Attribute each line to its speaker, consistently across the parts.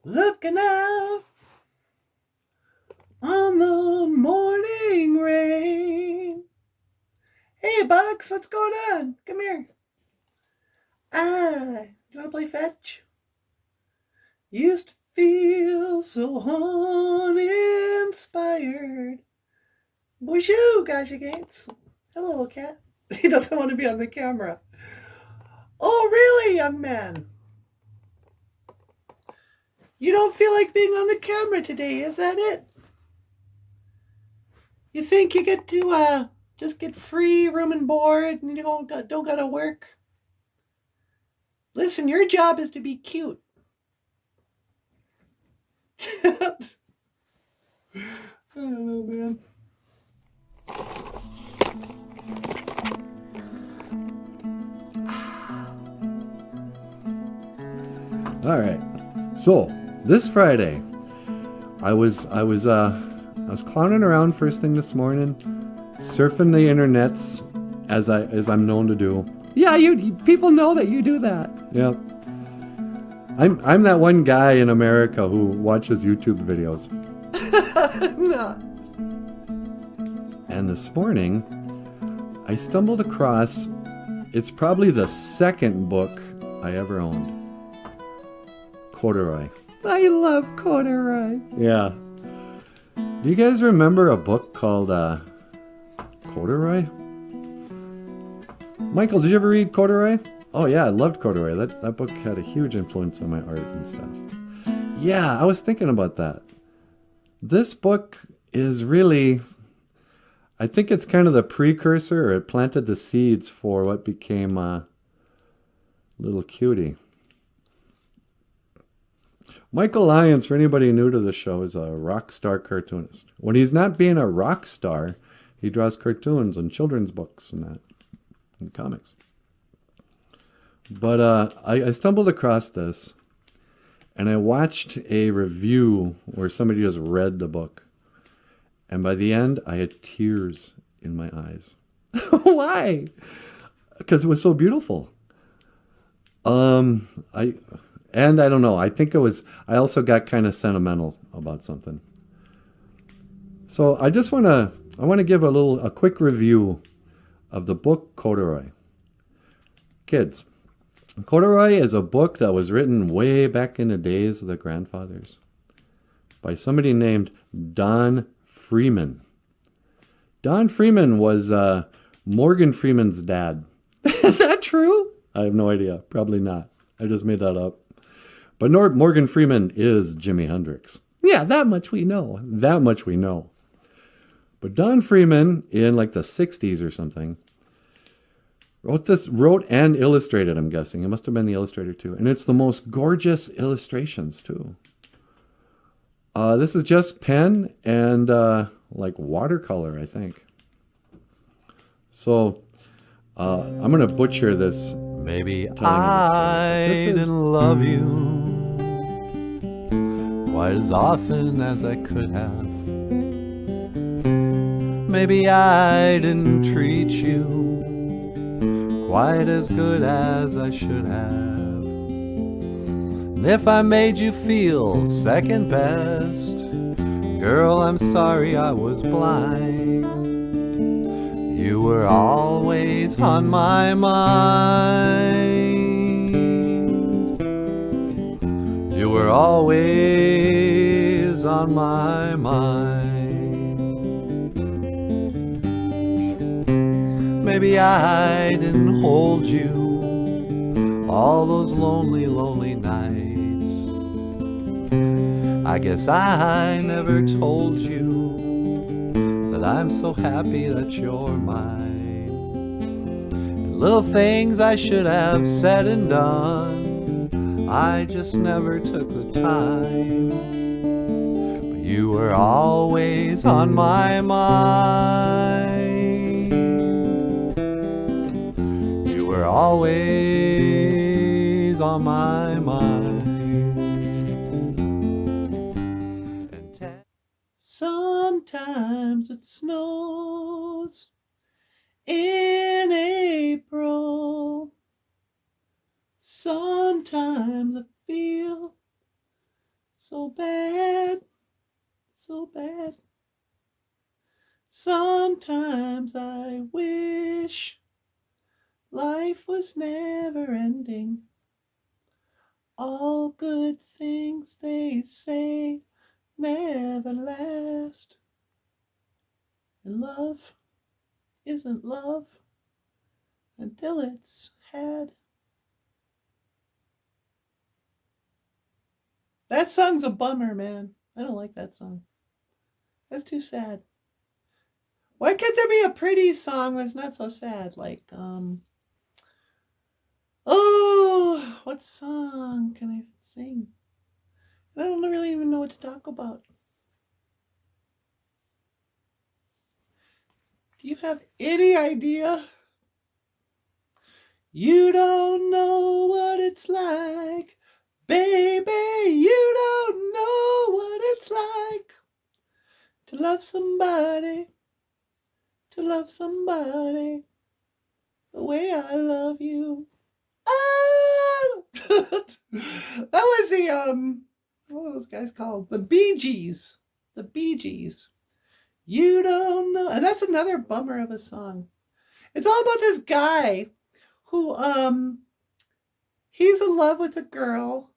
Speaker 1: Looking out on the morning rain. Hey, Bugs, what's going on? Come here. You want to play fetch? Used to feel so uninspired. BOOZHOO, gosh, gates. Hello, cat. He doesn't want to be on the camera. Oh, really, young man? You don't feel like being on the camera today, is that it? You think you get to just get free room and board and you don't gotta work? Listen, your job is to be cute. I don't know, man.
Speaker 2: All right. So this Friday, I was clowning around first thing this morning, surfing the internets as I'm known to do. Yeah, people know that you do that. Yeah. I'm that one guy in America who watches YouTube videos.
Speaker 1: I'm not.
Speaker 2: And this morning, I stumbled across, it's probably the second book I ever owned. Corduroy. I love corduroy. Yeah. Do you guys remember a book called Corduroy? Michael, did you ever read Corduroy? Oh yeah, I loved Corduroy. That book had a huge influence on my art and stuff. Yeah, I was thinking about that. This book is really, I think it's kind of the precursor, or it planted the seeds for what became Little Cutie. Michael Lyons, for anybody new to the show, is a rock star cartoonist. When he's not being a rock star, he draws cartoons and children's books and that, and comics. But I stumbled across this, and I watched a review where somebody just read the book. And by the end, I had tears in my eyes. Why? Because it was so beautiful. I don't know. I think I also got kind of sentimental about something. So I want to give a quick review of the book Corduroy. Kids, Corduroy is a book that was written way back in the days of the grandfathers by somebody named Don Freeman. Don Freeman was Morgan Freeman's dad. Is that true? I have no idea. Probably not. I just made that up. But Morgan Freeman is Jimi Hendrix. Yeah, that much we know. That much we know. But Don Freeman, in like the 60s or something, wrote and illustrated, I'm guessing. It must have been the illustrator too. And it's the most gorgeous illustrations too. This is just pen and like watercolor, I think. So I'm going to butcher this.
Speaker 3: Maybe I didn't love you quite as often as I could have. Maybe I didn't treat you quite as good as I should have. And if I made you feel second best, girl, I'm sorry I was blind. You were always on my mind. You were always on my mind. Maybe I didn't hold you all those lonely, lonely nights. I guess I never told you that I'm so happy that you're mine. And little things I should have said and done, I just never took the time. But you were always on my mind. You were always on my mind.
Speaker 1: Sometimes it snows in April. Sometimes I feel so bad, so bad. Sometimes I wish life was never ending. All good things they say never last. And love isn't love until it's had. That song's a bummer, man. I don't like that song. That's too sad. Why can't there be a pretty song that's not so sad? Like, oh, what song can I sing? I don't really even know what to talk about. Do you have any idea? You don't know what it's like, baby. You don't know what it's like to love somebody, to love somebody the way I love you. Ah! That was the what were those guys called? The Bee Gees. The Bee Gees. You don't know. And that's another bummer of a song. It's all about this guy who he's in love with a girl,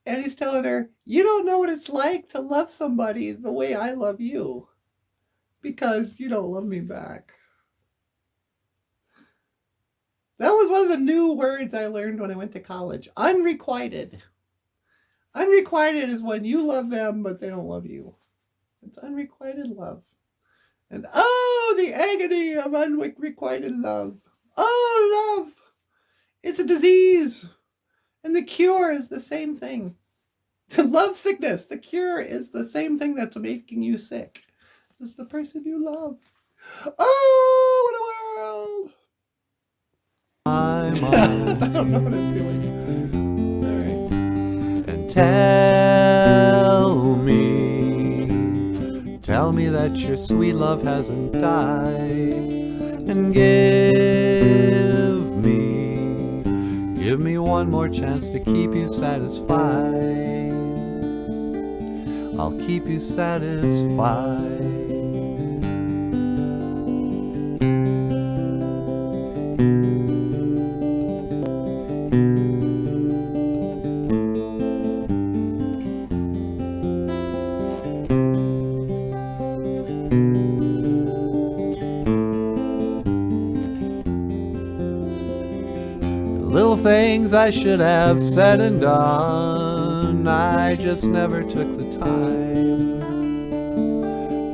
Speaker 1: and he's telling her, you don't know what it's like to love somebody the way I love you, because you don't love me back. That was one of the new words I learned when I went to college. Unrequited. Unrequited is when you love them, but they don't love you. It's unrequited love. And oh, the agony of unrequited love. Oh, love. It's a disease. And the cure is the same thing. The love sickness, the cure is the same thing that's making you sick. It's the person you love. Oh, what a world.
Speaker 3: My
Speaker 1: I
Speaker 3: mind.
Speaker 1: don't know what I'm doing. All right.
Speaker 3: And tell me that your sweet love hasn't died. And give me one more chance to keep you satisfied. I'll keep you satisfied. Little things I should have said and done, I just never took the time.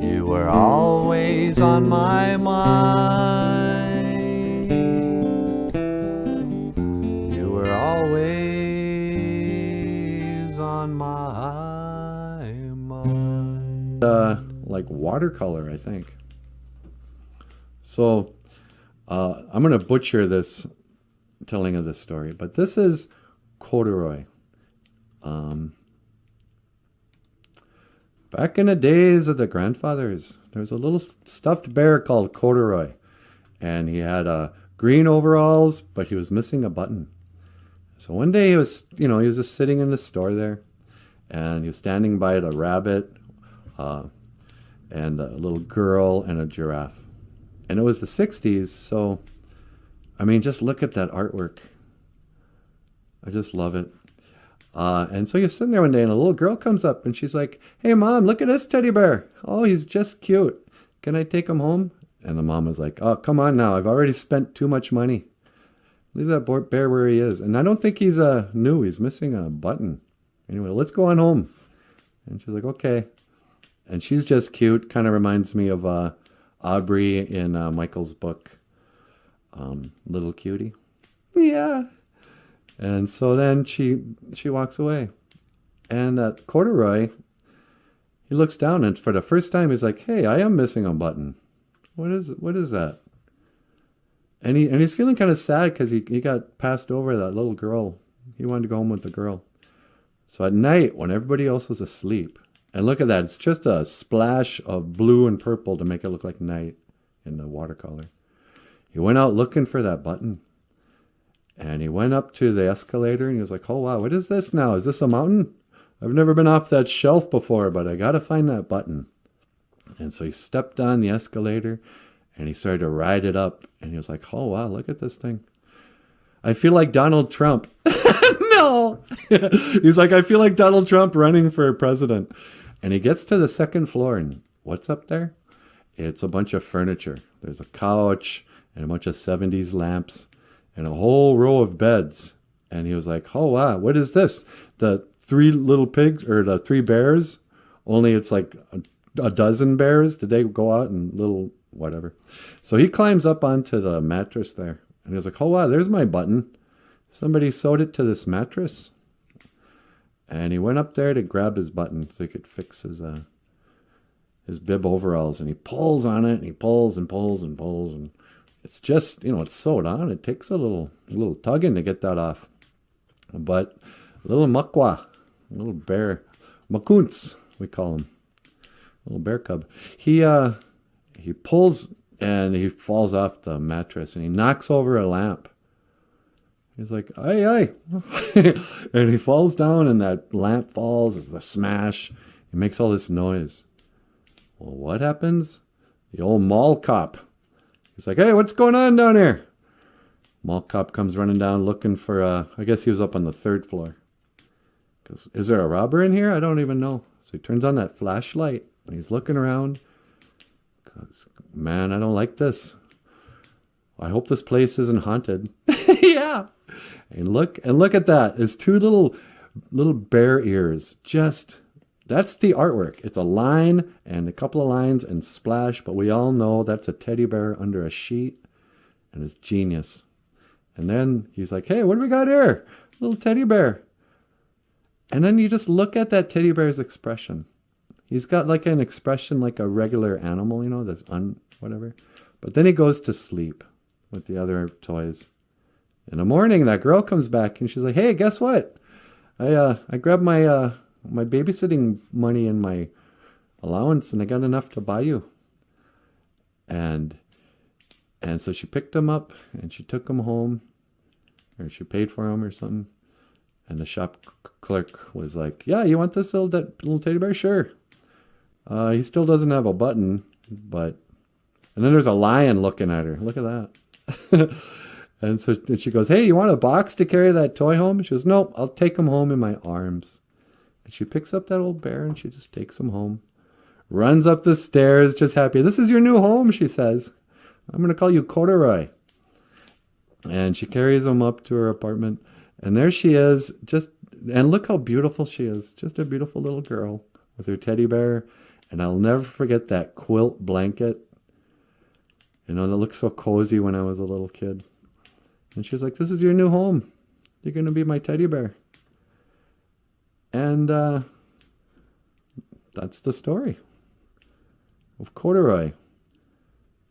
Speaker 3: You were always on my mind. You were always on my mind.
Speaker 2: Like watercolor, I think. So I'm going to butcher this telling of this story, but this is corduroy. Back in the days of the grandfathers, there was a little stuffed bear called Corduroy, and he had green overalls, but he was missing a button. So one day he was just sitting in the store there, and he was standing by the rabbit, and a little girl and a giraffe. And it was the 60s, so I mean, just look at that artwork. I just love it. And so you're sitting there one day and a little girl comes up and she's like, hey, Mom, look at this teddy bear. Oh, he's just cute. Can I take him home? And the mom was like, oh, come on now. I've already spent too much money. Leave that bear where he is. And I don't think he's new. He's missing a button. Anyway, let's go on home. And she's like, okay. And she's just cute. Kind of reminds me of Aubrey in Michael's book. Little cutie. Yeah. And so then she walks away. And Corduroy, he looks down and for the first time he's like, hey, I am missing a button. What is that? And he's feeling kind of sad because he got passed over that little girl. He wanted to go home with the girl. So at night when everybody else was asleep, and look at that, it's just a splash of blue and purple to make it look like night in the watercolor. He went out looking for that button. And he went up to the escalator and he was like, oh, wow, what is this now? Is this a mountain? I've never been off that shelf before, but I got to find that button. And so he stepped on the escalator and he started to ride it up. And he was like, oh, wow, look at this thing. I feel like Donald Trump. No. He's like, I feel like Donald Trump running for president. And he gets to the second floor, and what's up there? It's a bunch of furniture. There's a couch and a bunch of 70s lamps and a whole row of beds. And he was like, oh, wow, what is this? The 3 little pigs, or the 3 bears? Only it's like a dozen bears. Did they go out and little whatever? So he climbs up onto the mattress there. And he was like, oh, wow, there's my button. Somebody sewed it to this mattress. And he went up there to grab his button so he could fix his bib overalls. And he pulls on it, and he pulls and pulls and pulls. And it's just, it's sewed on. It takes a little tugging to get that off. But little Makwa, little bear, Makunts, we call him, little bear cub. He pulls and he falls off the mattress and he knocks over a lamp. He's like, aye, aye. And he falls down and that lamp falls. It's the smash. He makes all this noise. Well, what happens? The old mall cop. He's like, hey, what's going on down here? Mall cop comes running down looking for, I guess he was up on the 3rd floor. Goes, is there a robber in here? I don't even know. So he turns on that flashlight and he's looking around. Goes, man, I don't like this. I hope this place isn't haunted. Yeah. And look at that. It's 2 little bear ears. That's the artwork. It's a line and a couple of lines and splash, but we all know that's a teddy bear under a sheet, and it's genius. And then he's like, hey, what do we got here? Little teddy bear. And then you just look at that teddy bear's expression. He's got like an expression like a regular animal, that's whatever. But then he goes to sleep with the other toys. In the morning, that girl comes back and she's like, hey, guess what? I grabbed my my babysitting money and my allowance and I got enough to buy you. And so she picked him up and she took him home, or she paid for him or something. And the shop clerk was like, yeah, you want this little teddy bear? Sure. He still doesn't have a button, but... And then there's a lion looking at her. Look at that. And so she goes, hey, you want a box to carry that toy home? And she goes, nope, I'll take him home in my arms. And she picks up that old bear and she just takes him home. Runs up the stairs, just happy. This is your new home, she says. I'm going to call you Corduroy. And she carries him up to her apartment. And there she is. And look how beautiful she is. Just a beautiful little girl with her teddy bear. And I'll never forget that quilt blanket. That looked so cozy when I was a little kid. And she's like, this is your new home. You're going to be my teddy bear. And that's the story of Corduroy.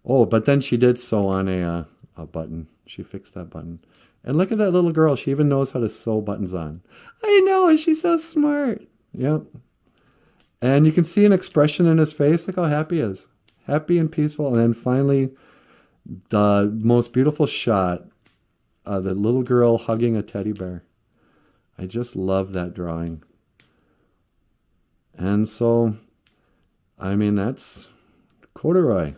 Speaker 2: Oh, but then she did sew on a button. She fixed that button. And look at that little girl. She even knows how to sew buttons on. I know, and she's so smart. Yep. And you can see an expression in his face. Look how happy he is. Happy and peaceful. And then finally, the most beautiful shot, the little girl hugging a teddy bear. I just love that drawing. And so, that's Corduroy.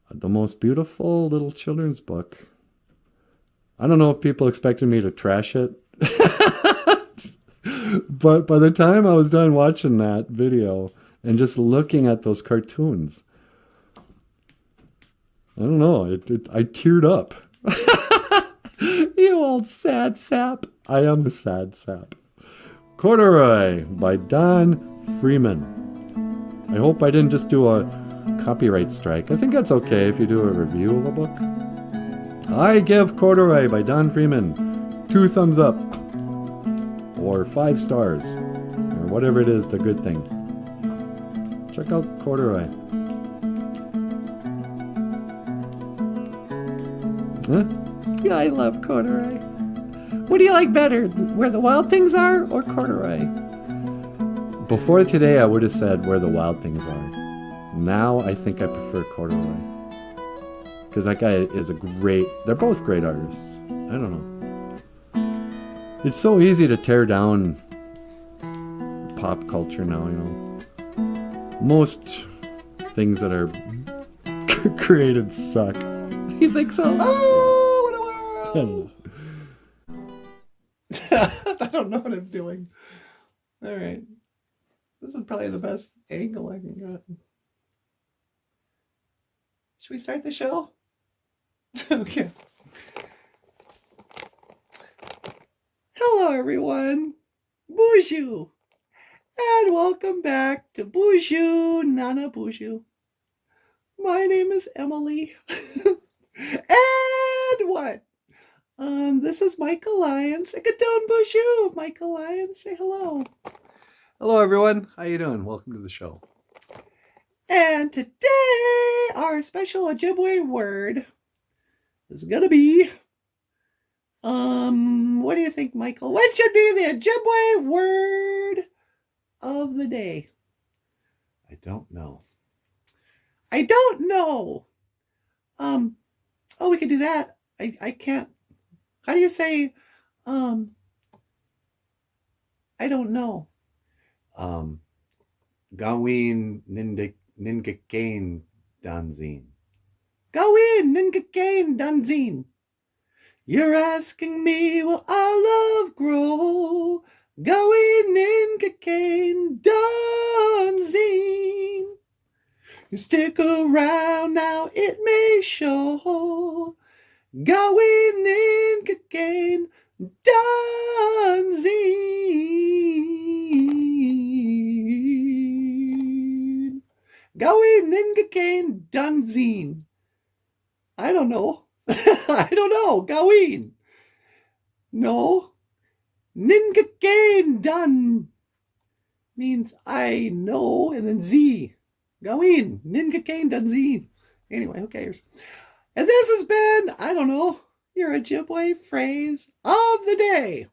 Speaker 2: The most beautiful little children's book. I don't know if people expected me to trash it. But by the time I was done watching that video and just looking at those cartoons, I don't know, I teared up. You old sad sap. I am a sad sap. Corduroy by Don Freeman. I hope I didn't just do a copyright strike. I think that's okay if you do a review of a book. I give Corduroy by Don Freeman 2 thumbs up. Or 5 stars. Or whatever it is, the good thing. Check out Corduroy. Huh? Yeah, I love Corduroy. What do you like better? Where the Wild Things Are or Corduroy? Before today, I would have said Where the Wild Things Are. Now, I think I prefer Corduroy. Because that guy is they're both great artists. I don't know. It's so easy to tear down pop culture now, you know. Most things that are created suck. You think so?
Speaker 1: Oh, what a world! I don't know what I'm doing. All right. This is probably the best angle I can get. Should we start the show? Okay. Hello, everyone. BOOZHOO. And welcome back to BOOZHOO, NANABOOZHOO. My name is Emily. And what? This is Michael Lyons. Get down, BOOZHOO. Michael Lyons, say hello.
Speaker 3: Hello, everyone. How you doing? Welcome to the show.
Speaker 1: And today, our special Ojibwe word is gonna be, what do you think, Michael? What should be the Ojibwe word of the day?
Speaker 3: I don't know.
Speaker 1: I don't know. Oh, we could do that. I can't. How do you say, I don't know.
Speaker 3: Gawin Ningakain Danzin.
Speaker 1: Gawin Ningakain Danzin. You're asking me, will our love grow? Gawin Ningakain Danzin. You stick around now, it may show. Gawin Ningakain Danzin. Gawin Ningakain Danzin. I don't know. I don't know. Gawin. No. Ningakain Dan means I know, and then Z. Gawin. Ningakain Danzin. Anyway, who cares? And this has been, I don't know, your Ojibwe phrase of the day.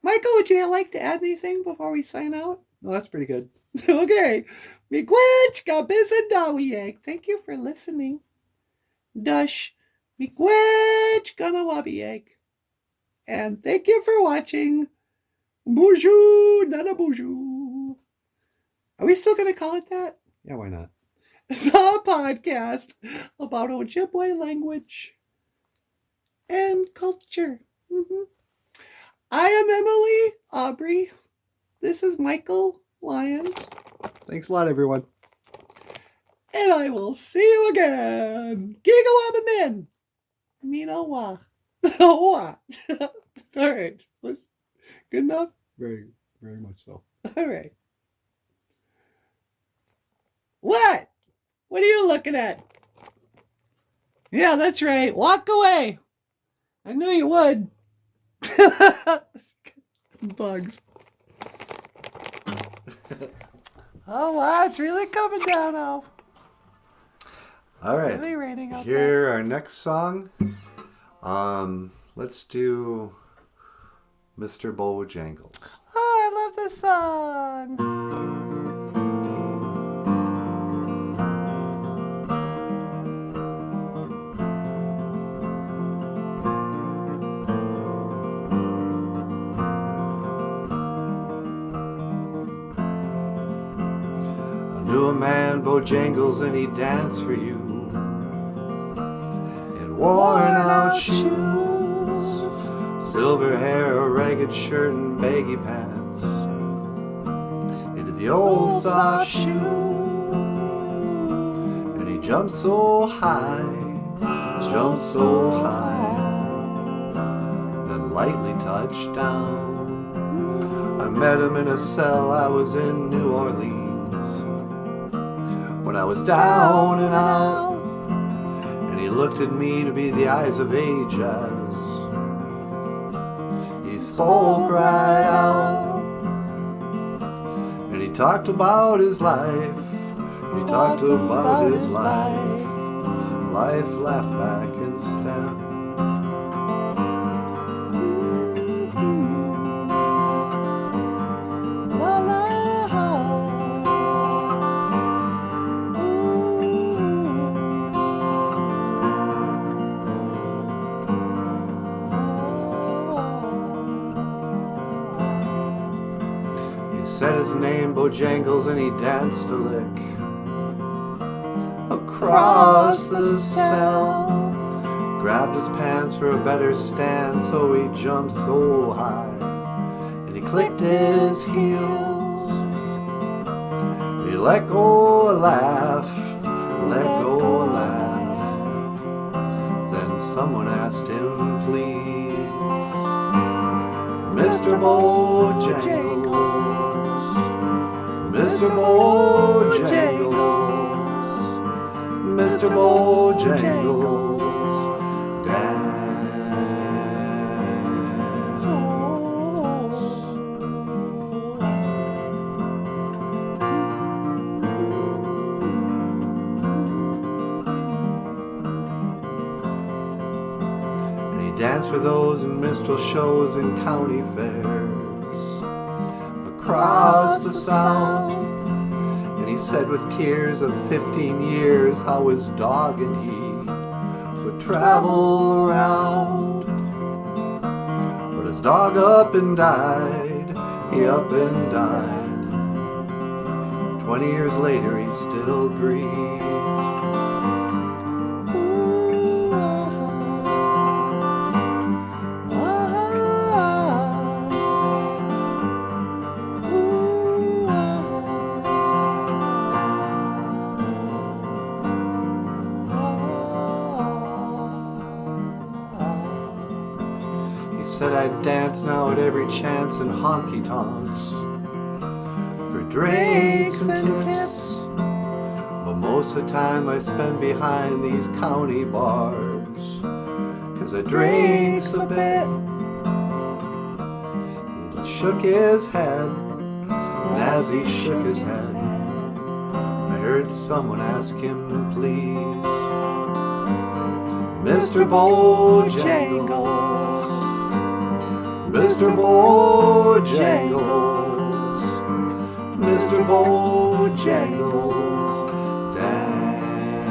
Speaker 1: Michael, would you like to add anything before we sign out?
Speaker 3: No, that's pretty good.
Speaker 1: Okay. Miigwech gabizendawieg. Thank you for listening. Dush. Miigwech ganawabieg. And thank you for watching BOOZHOO, NANABOOZHOO. Are we still going to call it that?
Speaker 3: Yeah, why not?
Speaker 1: The podcast about Ojibwe language and culture. I am Emily Aubrey. This is Michael Lyons.
Speaker 3: Thanks a lot, everyone.
Speaker 1: And I will see you again. Gigawabamin. Minawa. All right. Good enough?
Speaker 3: Very, very much so.
Speaker 1: All right. What? What are you looking at? Yeah, that's right. Walk away. I knew you would. Bugs. Oh, wow. It's really coming down now.
Speaker 3: All right.
Speaker 1: Really raining out
Speaker 3: Here, our next song. Let's do Mr. Bojangles.
Speaker 1: Oh, I love this song.
Speaker 3: A man Bojangles and he danced for you in worn out shoes, silver hair, a ragged shirt and baggy pants, into the old soft shoe, and he jumped so high, then lightly touched down. I met him in a cell, I was in New Orleans when I was down and out, and he looked at me to be the eyes of age as he spoke right out, and he talked about his life, life laughed back instead. said his name, Bojangles, and he danced a lick across the cell. Grabbed his pants for a better stand, so he jumped so high, and he clicked his heels. He let go a laugh, let go a laugh. Then someone asked him, please, Mr. Bojangles, Mr. Bojangles, Mr. Bojangles, dance. And he danced for those in minstrel shows and county fairs across the South. And he said with tears of 15 years how his dog and he would travel around. But his dog up and died, he up and died. 20 years later he still grieved. Said I'd dance now at every chance in honky-tonks for drinks and tips, but most of the time I spend behind these county bars, 'cause I drinks a bit. He shook his head, and as he shook his head, I heard someone ask him, please, Mr. Bojangles, Mr. Bojangles, Mr. Bojangles, dance.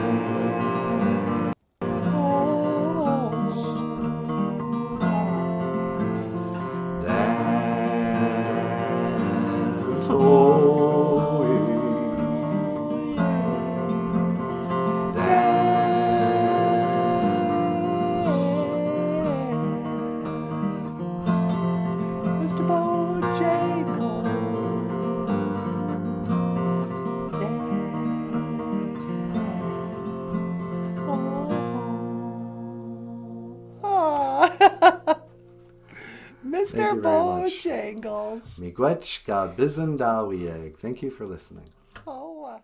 Speaker 3: Dance, oh,
Speaker 1: Mr. Bojangles.
Speaker 3: Miigwech ga bizen dawieg. Thank you for listening.
Speaker 1: Oh.